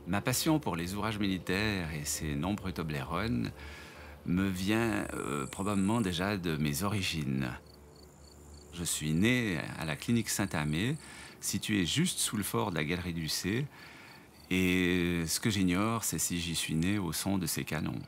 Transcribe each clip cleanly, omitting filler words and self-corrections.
Ma passion pour les ouvrages militaires et ses nombreux Toblerones me vient probablement déjà de mes origines. Je suis né à la clinique Saint-Amé, située juste sous le fort de la Galerie du C, et ce que j'ignore, c'est si j'y suis né au son de ces canons.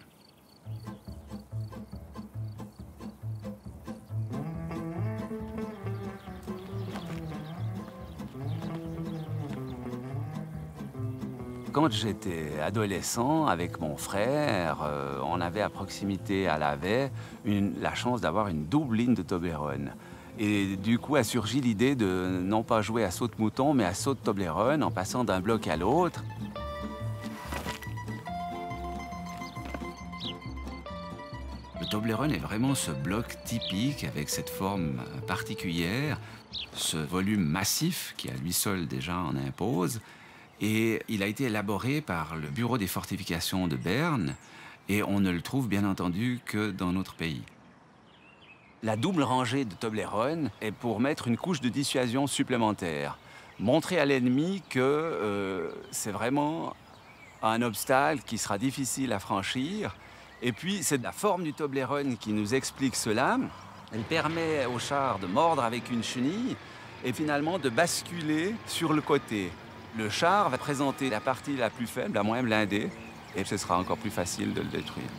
Quand j'étais adolescent, avec mon frère, on avait à proximité à Lavey la chance d'avoir une double ligne de Toblerone. Et du coup a surgi l'idée de non pas jouer à saute-mouton, mais à saute-Toblerone en passant d'un bloc à l'autre. Le Toblerone est vraiment ce bloc typique avec cette forme particulière, ce volume massif qui à lui seul déjà en impose. Et il a été élaboré par le Bureau des fortifications de Berne et on ne le trouve bien entendu que dans notre pays. La double rangée de Toblerone est pour mettre une couche de dissuasion supplémentaire. Montrer à l'ennemi que c'est vraiment un obstacle qui sera difficile à franchir. Et puis c'est la forme du Toblerone qui nous explique cela. Elle permet au char de mordre avec une chenille et finalement de basculer sur le côté. Le char va présenter la partie la plus faible, la moins blindée, et ce sera encore plus facile de le détruire.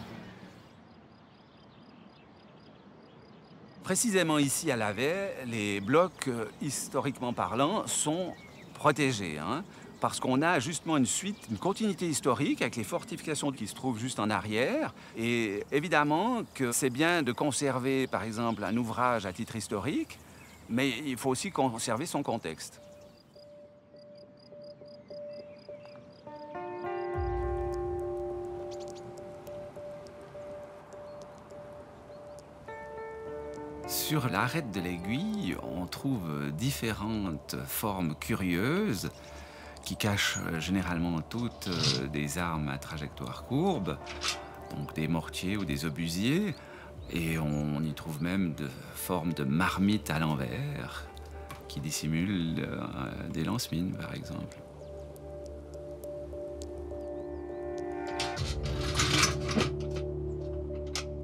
Précisément ici à Lavey, les blocs, historiquement parlant, sont protégés, parce qu'on a justement une suite, une continuité historique avec les fortifications qui se trouvent juste en arrière. Et évidemment que c'est bien de conserver, par exemple, un ouvrage à titre historique, mais il faut aussi conserver son contexte. Sur l'arête de l'aiguille, on trouve différentes formes curieuses qui cachent généralement toutes des armes à trajectoire courbe, donc des mortiers ou des obusiers, et on y trouve même de formes de marmites à l'envers qui dissimulent des lance-mines, par exemple.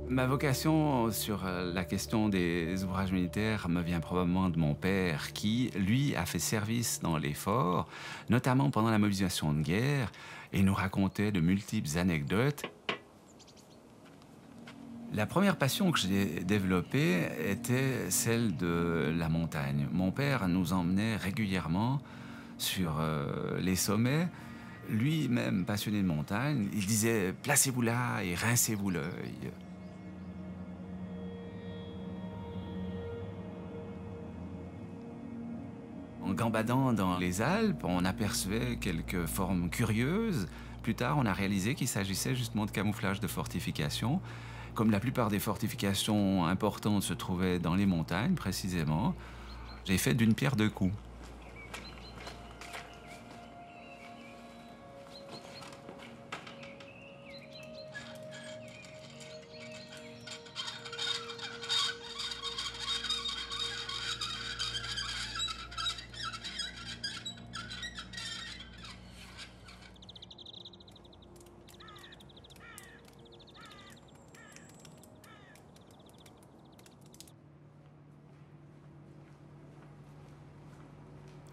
Ma vocation sur la question des ouvrages militaires me vient probablement de mon père qui, lui, a fait service dans les forts, notamment pendant la mobilisation de guerre, et nous racontait de multiples anecdotes. La première passion que j'ai développée était celle de la montagne. Mon père nous emmenait régulièrement sur les sommets. Lui-même passionné de montagne, il disait « placez-vous là et rincez-vous l'œil ». En gambadant dans les Alpes, on apercevait quelques formes curieuses. Plus tard, on a réalisé qu'il s'agissait justement de camouflage de fortifications. Comme la plupart des fortifications importantes se trouvaient dans les montagnes, précisément, j'ai fait d'une pierre deux coups.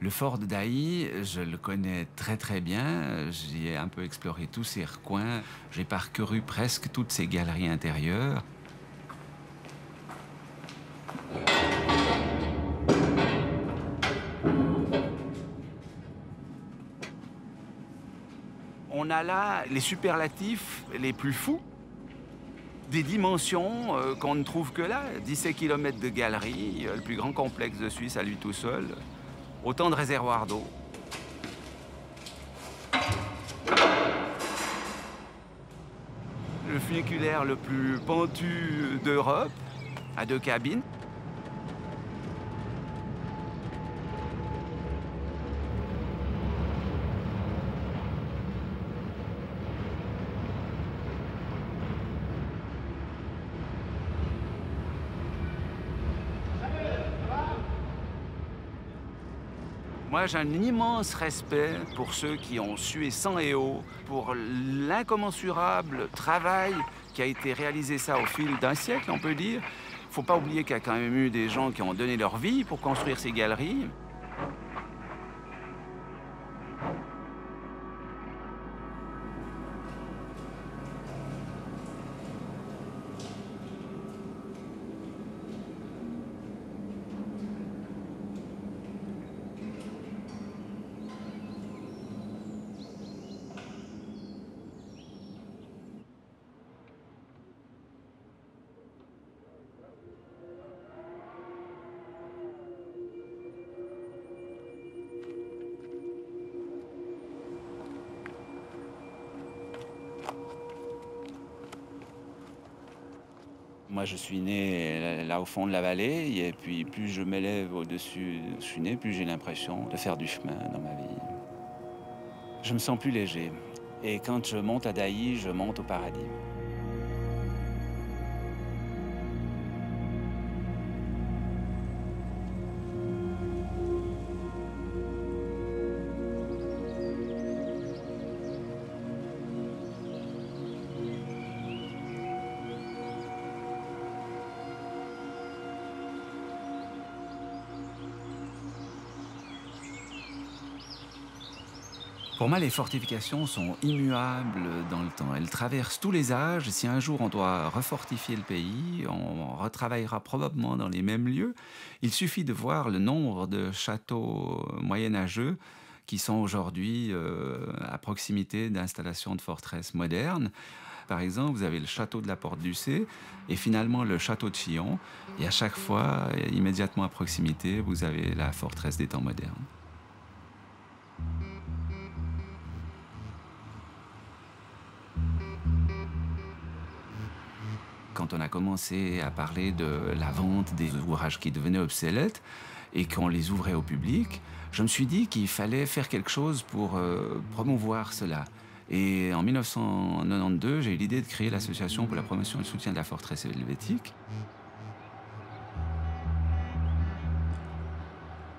Le fort de Dailly, je le connais très très bien. J'y ai un peu exploré tous ses recoins. J'ai parcouru presque toutes ses galeries intérieures. On a là les superlatifs les plus fous. Des dimensions qu'on ne trouve que là. 17 km de galeries, le plus grand complexe de Suisse à lui tout seul. Autant de réservoirs d'eau. Le funiculaire le plus pentu d'Europe, à 2 cabines. Moi, j'ai un immense respect pour ceux qui ont sué sang et eau, pour l'incommensurable travail qui a été réalisé ça au fil d'un siècle, on peut dire. Il ne faut pas oublier qu'il y a quand même eu des gens qui ont donné leur vie pour construire ces galeries. Moi, je suis né là au fond de la vallée, et puis plus je m'élève au-dessus où je suis né, plus j'ai l'impression de faire du chemin dans ma vie. Je me sens plus léger. Et quand je monte à Dailly, je monte au paradis. Pour moi, les fortifications sont immuables dans le temps. Elles traversent tous les âges. Si un jour on doit refortifier le pays, on retravaillera probablement dans les mêmes lieux. Il suffit de voir le nombre de châteaux moyenâgeux qui sont aujourd'hui à proximité d'installations de forteresses modernes. Par exemple, vous avez le château de la Porte-du-Cé et finalement le château de Chillon. Et à chaque fois, immédiatement à proximité, vous avez la forteresse des temps modernes. Quand on a commencé à parler de la vente des ouvrages qui devenaient obsolètes et qu'on les ouvrait au public, je me suis dit qu'il fallait faire quelque chose pour promouvoir cela. Et en 1992, j'ai eu l'idée de créer l'Association pour la promotion et le soutien de la forteresse helvétique.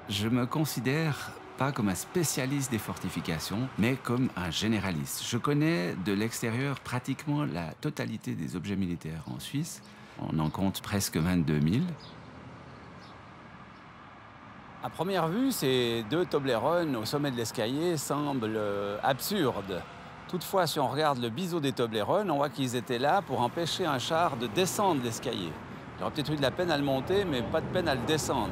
Je me considère pas comme un spécialiste des fortifications, mais comme un généraliste. Je connais de l'extérieur pratiquement la totalité des objets militaires en Suisse. On en compte presque 22 000. À première vue, ces deux Toblerone au sommet de l'escalier semblent absurdes. Toutefois, si on regarde le biseau des Toblerone, on voit qu'ils étaient là pour empêcher un char de descendre l'escalier. Il aurait peut-être eu de la peine à le monter, mais pas de peine à le descendre.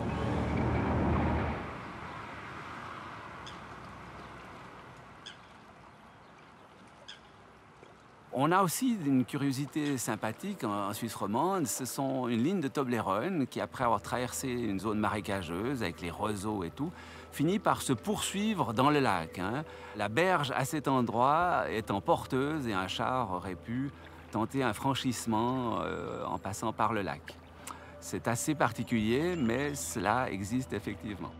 On a aussi une curiosité sympathique en Suisse romande. Ce sont une ligne de Toblerone qui, après avoir traversé une zone marécageuse avec les roseaux et tout, finit par se poursuivre dans le lac. La berge à cet endroit étant porteuse et un char aurait pu tenter un franchissement en passant par le lac. C'est assez particulier, mais cela existe effectivement.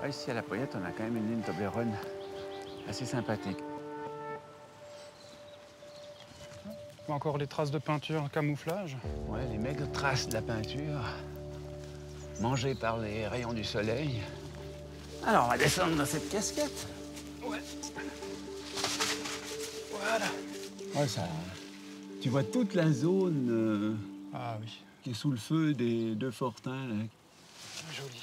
Ici à la Poyette, on a quand même une ligne Toblerone assez sympathique. On voit encore les traces de peinture, camouflage. Ouais, les maigres traces de la peinture, mangées par les rayons du soleil. Alors, on va descendre dans cette casquette. Ouais. Voilà. Ouais, ça... Tu vois toute la zone Ah oui, qui est sous le feu des deux fortins, là. joli.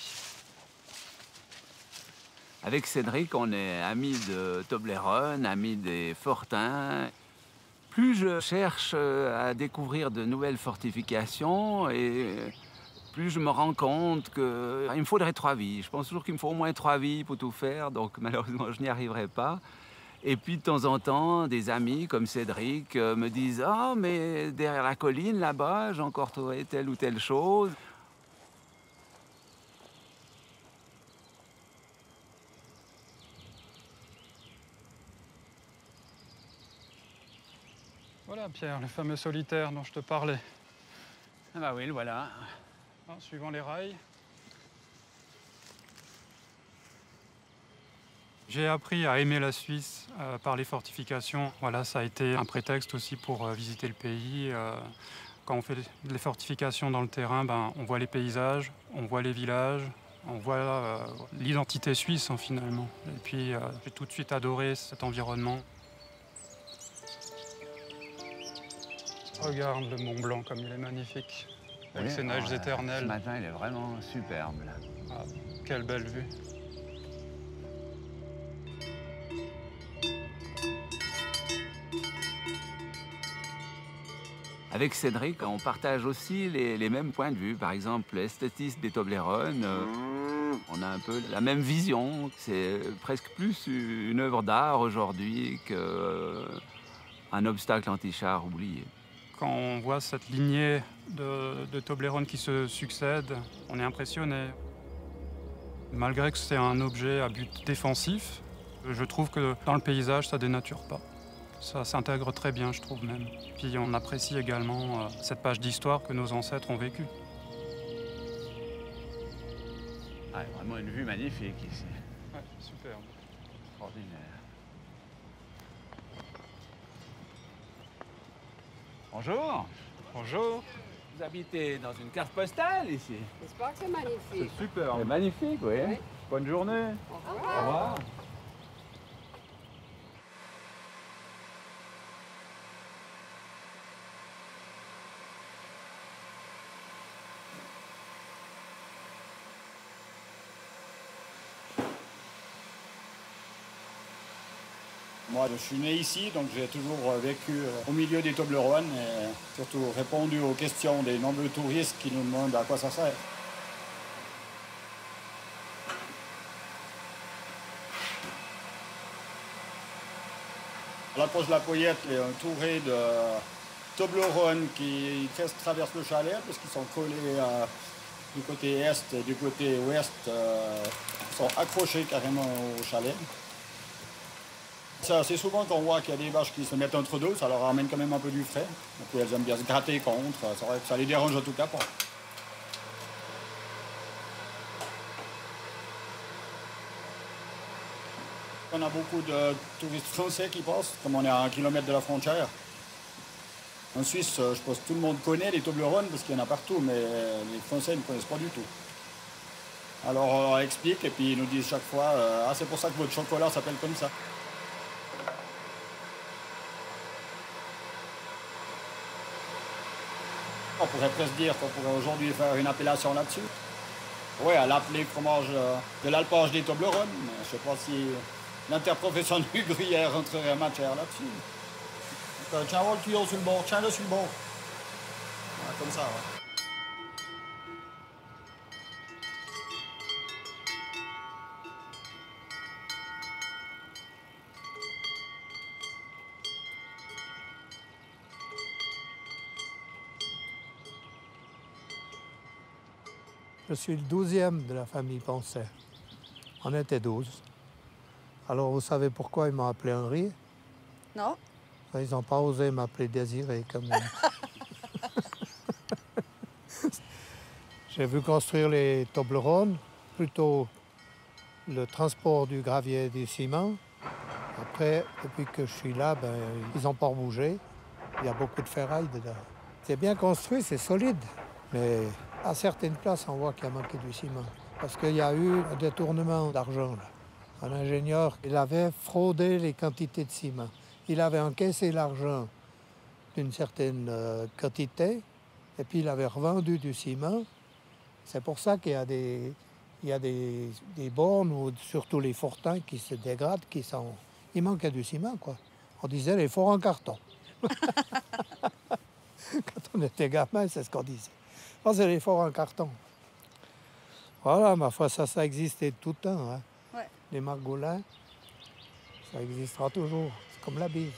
Avec Cédric, on est amis de Toblerone, amis des fortins. Plus je cherche à découvrir de nouvelles fortifications, et plus je me rends compte qu'il me faudrait 3 vies. Je pense toujours qu'il me faut au moins 3 vies pour tout faire, donc malheureusement je n'y arriverai pas. Et puis de temps en temps, des amis comme Cédric me disent « Ah, mais derrière la colline, là-bas, j'ai encore trouvé telle ou telle chose ». Voilà, Voilà, Pierre, le fameux solitaire dont je te parlais. Ah bah oui, le voilà. En suivant les rails. J'ai appris à aimer la Suisse par les fortifications. Voilà, ça a été un prétexte aussi pour visiter le pays. Quand on fait les fortifications dans le terrain, on voit les paysages, on voit les villages, on voit l'identité suisse finalement. Et puis j'ai tout de suite adoré cet environnement. Regarde le Mont Blanc comme il est magnifique, avec ses neiges éternelles. Ce matin, il est vraiment superbe là. Ah, quelle belle vue. Avec Cédric, on partage aussi les mêmes points de vue. Par exemple, l'esthétisme des Toblerone, on a un peu la même vision. C'est presque plus une œuvre d'art aujourd'hui qu'un obstacle anti-char oublié. Quand on voit cette lignée de Toblerone qui se succèdent, on est impressionné. Malgré que c'est un objet à but défensif, je trouve que dans le paysage, ça dénature pas. Ça s'intègre très bien, je trouve même. Puis on apprécie également cette page d'histoire que nos ancêtres ont vécue. Ah, vraiment une vue magnifique ici. Ouais, superbe. Extraordinaire. Bonjour. Bonjour. Vous habitez dans une carte postale ici. J'espère que c'est magnifique. Super. C'est magnifique, oui. Oui. Bonne journée. Au Au revoir. revoir. Moi, je suis né ici, donc j'ai toujours vécu au milieu des Toblerones et surtout répondu aux questions des nombreux touristes qui nous demandent à quoi ça sert. À l'approche de la Poyette, il est entouré de Toblerones qui traversent le chalet parce qu'ils sont collés du côté est et du côté ouest. Ils sont accrochés carrément au chalet. C'est assez souvent qu'on voit qu'il y a des vaches qui se mettent entre deux, ça leur ramène quand même un peu du frais. Et puis elles aiment bien se gratter contre, ça les dérange en tout cas pas. On a beaucoup de touristes français qui passent, comme on est à 1 kilomètre de la frontière. En Suisse, je pense que tout le monde connaît les Toblerones parce qu'il y en a partout, mais les Français ne connaissent pas du tout. Alors on explique et puis ils nous disent chaque fois « Ah, c'est pour ça que votre chocolat s'appelle comme ça ». On pourrait presque dire qu'on pourrait aujourd'hui faire une appellation là-dessus. Oui, à l'appeler fromage de l'alpage des Toblerones. Je ne sais pas si l'interprofession du gruyère rentrerait en matière là-dessus. Tiens, le tuyau sur le bord, tiens-le sur le bord. Voilà, comme ça, ouais. Je suis le 12e de la famille Poncet. On était 12. Alors vous savez pourquoi ils m'ont appelé Henri? Non? Ils n'ont pas osé m'appeler Désiré quand même. J'ai vu construire les Toblerones, plutôt le transport du gravier et du ciment. Après, depuis que je suis là, ils n'ont pas bougé. Il y a beaucoup de ferraille dedans. C'est bien construit, c'est solide, mais à certaines places, on voit qu'il y a manqué du ciment. Parce qu'il y a eu un détournement d'argent. Un ingénieur, il avait fraudé les quantités de ciment. Il avait encaissé l'argent d'une certaine quantité, et puis il avait revendu du ciment. C'est pour ça qu'il y a des bornes, ou surtout les fortins qui se dégradent, il manquait du ciment, quoi. On disait les forts en carton. Quand on était gamin, c'est ce qu'on disait. Oh, c'est les forts en carton. Voilà, ma foi, ça existait tout le temps. Hein. Ouais. Les margolins, ça existera toujours. C'est comme la bise.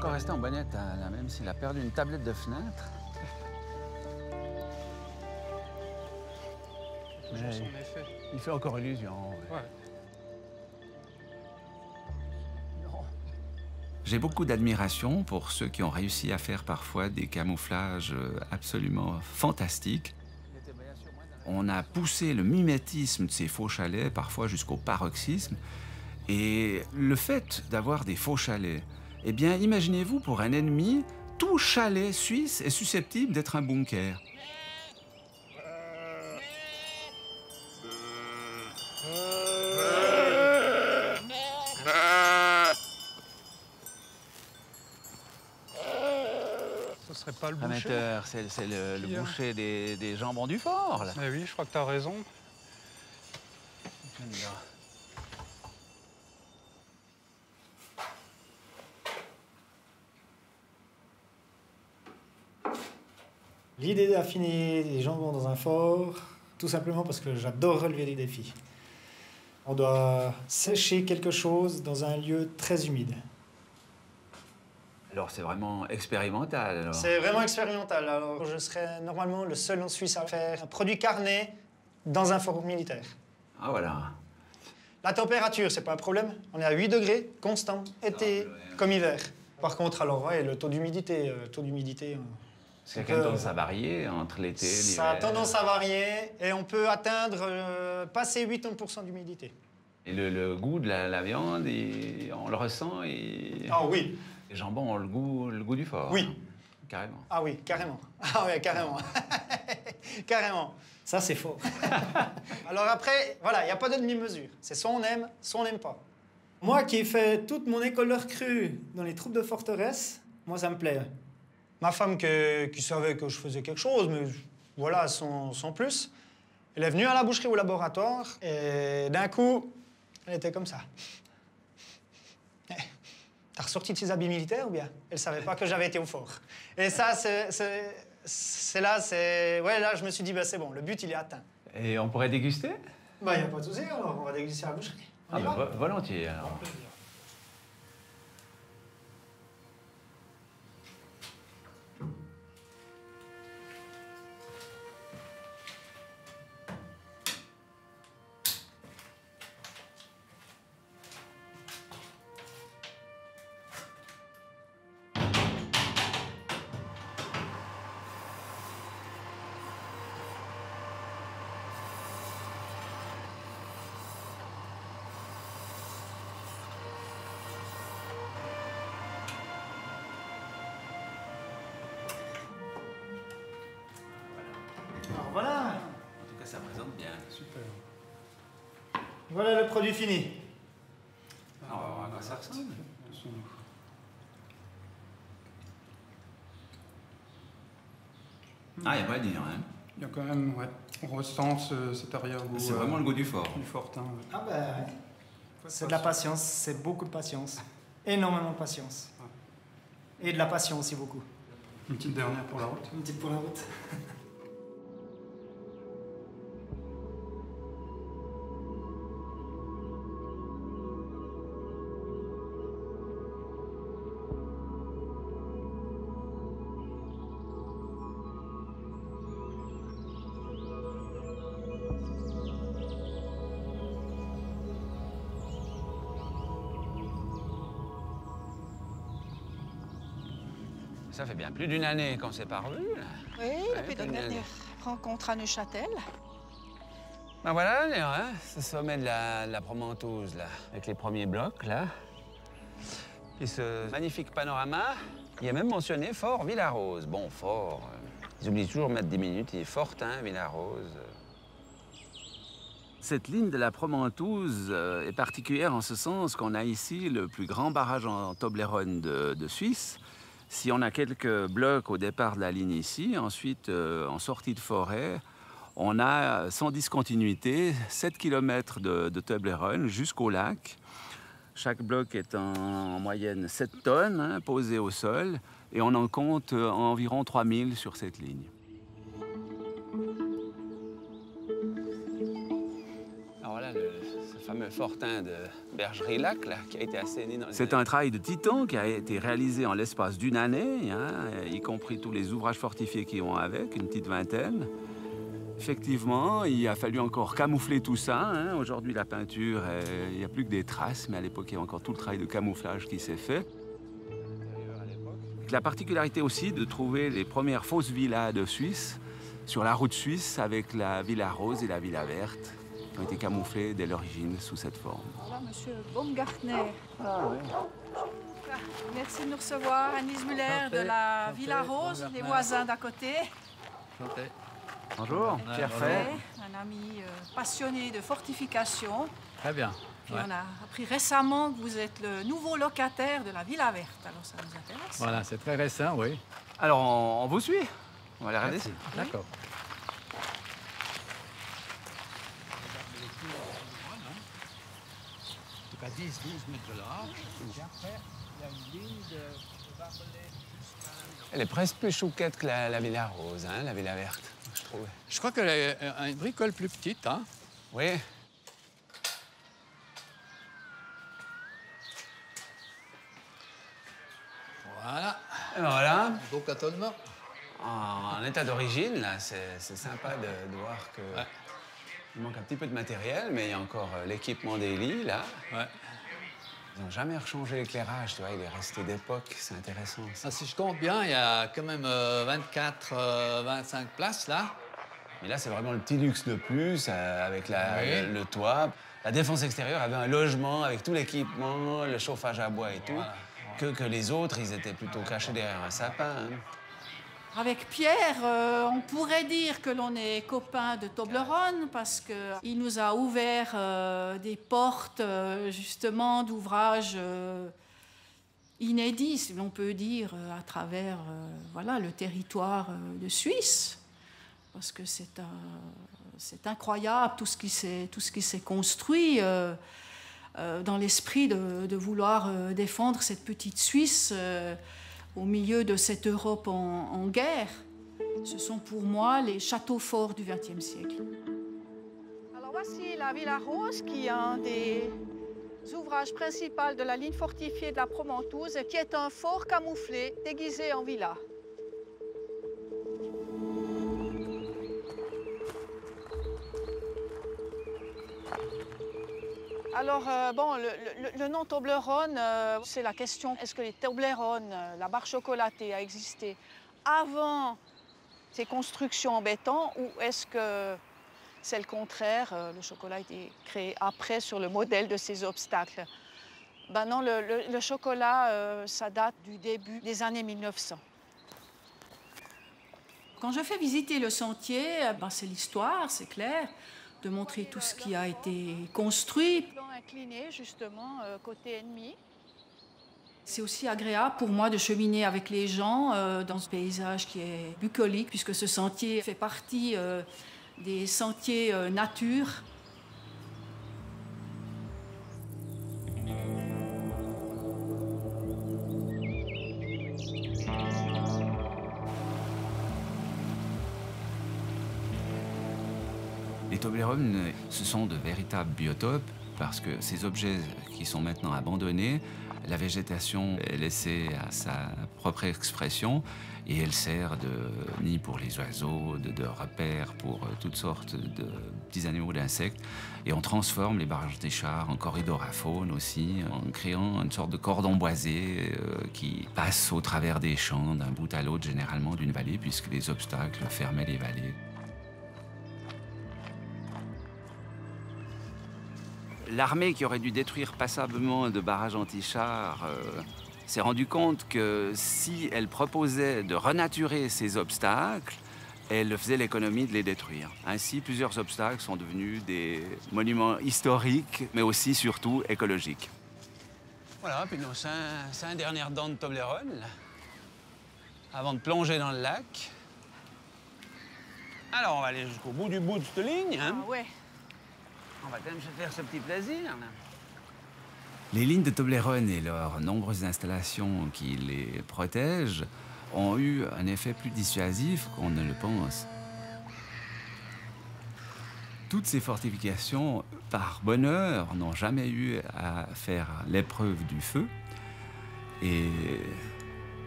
encore resté en bon état, là, même s'il a perdu une tablette de fenêtre. Toujours son effet. Il fait encore illusion. Ouais. J'ai beaucoup d'admiration pour ceux qui ont réussi à faire parfois des camouflages absolument fantastiques. On a poussé le mimétisme de ces faux chalets, parfois jusqu'au paroxysme. Et le fait d'avoir des faux chalets, eh bien, imaginez-vous pour un ennemi, tout chalet suisse est susceptible d'être un bunker. Ce serait pas le boucher. Amateur, c'est le boucher des jambons du fort, là. Eh oui, je crois que tu as raison. J'aime bien. L'idée d'affiner des jambons dans un fort, tout simplement parce que j'adore relever des défis. On doit sécher quelque chose dans un lieu très humide. Alors, c'est vraiment expérimental, alors. C'est vraiment expérimental. Alors, je serais normalement le seul en Suisse à faire un produit carné dans un fort militaire. Ah, voilà. La température, c'est pas un problème. On est à 8 degrés, constant, été comme hiver. Par contre, alors, ouais, le taux d'humidité, Parce qu'il y a tendance à varier entre l'été et l'hiver. ça a tendance à varier et on peut atteindre, passer 80% d'humidité. Et le goût de la viande, on le ressent et... Ah oui. Les jambons ont le goût du fort. Oui. Carrément. Ah oui, carrément. Ah oui, carrément. Carrément. Ça, c'est faux. Alors après, voilà, il n'y a pas de demi-mesure. C'est soit on aime, soit on n'aime pas. Moi qui ai fait toute mon école de recrue dans les troupes de forteresse, moi, ça me plaît. Ma femme qui savait que je faisais quelque chose, mais voilà, sans plus, elle est venue à la boucherie au laboratoire et d'un coup, elle était comme ça. T'as ressorti de ses habits militaires ou bien? Elle savait pas que j'avais été au fort. Et ça, ouais, là, je me suis dit, bah, c'est bon, le but, il est atteint. Et on pourrait déguster? Bah, y a pas de souci, alors, on va déguster à la boucherie. On y Ah, va? bah, volontiers, alors. Alors voilà, En tout cas, ça présente bien. Super. voilà le produit fini. On va voir à quoi ça ressemble. Ah, il n'y a pas à dire, hein. Il y a quand même, ouais, on ressent cet arrière-goût. C'est vraiment le goût du fort. Du fortin. Ouais. Ah ben, c'est de la patience, c'est beaucoup de patience. Énormément de patience. Et de la passion aussi beaucoup. Une petite dernière pour la route. Une petite pour la route. Ça fait bien plus d'une année qu'on s'est pas revus, là. Oui, depuis notre dernière rencontre à Neuchâtel. Ben voilà, hein, ce sommet de la Promontouse, là, avec les premiers blocs, là. Puis ce magnifique panorama. Il est même mentionné Fort Villarose. Bon, Fort, ils oublient toujours de mettre 10 minutes. Il est Fortin, Villarose. Cette ligne de la Promontouse est particulière en ce sens qu'on a ici le plus grand barrage en Toblerone de Suisse. Si on a quelques blocs au départ de la ligne ici, ensuite, en sortie de forêt, on a sans discontinuité 7 km de Toblerone jusqu'au lac. Chaque bloc est en moyenne 7 tonnes, hein, posées au sol, et on en compte environ 3000 sur cette ligne. Alors voilà, ce fameux fortin de Bergerie-Lac, là, qui a été assaini dans les... C'est un travail de titan qui a été réalisé en l'espace d'une année, hein, y compris tous les ouvrages fortifiés qui vont avec, une petite vingtaine. Effectivement, il a fallu encore camoufler tout ça. Hein. Aujourd'hui, la peinture, il n'y a plus que des traces, mais à l'époque, il y a encore tout le travail de camouflage qui s'est fait. La particularité aussi de trouver les premières fausses villas de Suisse sur la route suisse avec la villa rose et la villa verte qui ont été camouflées dès l'origine sous cette forme. Voilà, monsieur Baumgartner. Ah, oui. Merci de nous recevoir, Agnès Muller de la Villa Rose, les voisins d'à côté. Bonjour, Pierre Fay. Un ami passionné de fortification. Très bien. Puis on a appris récemment que vous êtes le nouveau locataire de la Villa Verte. Alors ça nous intéresse. Voilà, c'est très récent, oui. Alors on vous suit. On va la regarder. D'accord. À 10-12 mètres de large. Et après, il y a une ligne de barbelés jusqu'à... Elle est presque plus chouquette que la Villa Rose, hein, la Villa Verte, je trouve. Je crois qu'elle est une bricole plus petite, hein? Oui. Voilà. Et ben voilà. Beau cantonnement. En état d'origine, là, c'est sympa de voir que... Ouais. Il manque un petit peu de matériel, mais il y a encore l'équipement des lits, là. Ouais. Ils n'ont jamais rechangé l'éclairage, tu vois, il est resté d'époque, c'est intéressant. Ah, si je compte bien, il y a quand même 24-25 places, là. Mais là, c'est vraiment le petit luxe de plus, avec le toit. La défense extérieure avait un logement avec tout l'équipement, le chauffage à bois et tout, voilà. Que les autres, ils étaient plutôt cachés derrière un sapin. Hein. Avec Pierre, on pourrait dire que l'on est copains de Toblerone parce qu'il nous a ouvert des portes, justement, d'ouvrages inédits, si l'on peut dire, à travers voilà, le territoire de Suisse. Parce que c'est incroyable tout ce qui s'est construit dans l'esprit de vouloir défendre cette petite Suisse au milieu de cette Europe en guerre. Ce sont pour moi les châteaux forts du XXe siècle. Alors voici la Villa Rose, qui est un des ouvrages principaux de la ligne fortifiée de la Promontouse, qui est un fort camouflé déguisé en villa. Alors, bon, le nom Toblerone, c'est la question, est-ce que les Toblerone, la barre chocolatée, a existé avant ces constructions en béton ou est-ce que c'est le contraire, le chocolat a été créé après sur le modèle de ces obstacles? Ben non, le chocolat, ça date du début des années 1900. Quand je fais visiter le sentier, ben c'est l'histoire, c'est clair, de montrer tout ce qui a été construit. Plan incliné, justement, côté ennemi. C'est aussi agréable pour moi de cheminer avec les gens dans ce paysage qui est bucolique, puisque ce sentier fait partie des sentiers nature. Les Toblerone, ce sont de véritables biotopes parce que ces objets qui sont maintenant abandonnés, la végétation est laissée à sa propre expression et elle sert de nid pour les oiseaux, de repère pour toutes sortes de petits animaux, d'insectes. Et on transforme les barrages des chars en corridors à faune aussi, en créant une sorte de cordon boisé qui passe au travers des champs d'un bout à l'autre, généralement d'une vallée, puisque les obstacles fermaient les vallées. L'armée qui aurait dû détruire passablement de barrages anti-chars s'est rendu compte que si elle proposait de renaturer ces obstacles, elle faisait l'économie de les détruire. Ainsi, plusieurs obstacles sont devenus des monuments historiques, mais aussi, surtout, écologiques. Voilà, puis nos 5 dernières dents de Toblerone, là, avant de plonger dans le lac. Alors, on va aller jusqu'au bout de cette ligne. Hein. Ah ouais. On va quand même se faire ce petit plaisir. Là. Les lignes de Toblerone et leurs nombreuses installations qui les protègent ont eu un effet plus dissuasif qu'on ne le pense. toutes ces fortifications, par bonheur, n'ont jamais eu à faire l'épreuve du feu. Et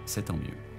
c'est tant mieux.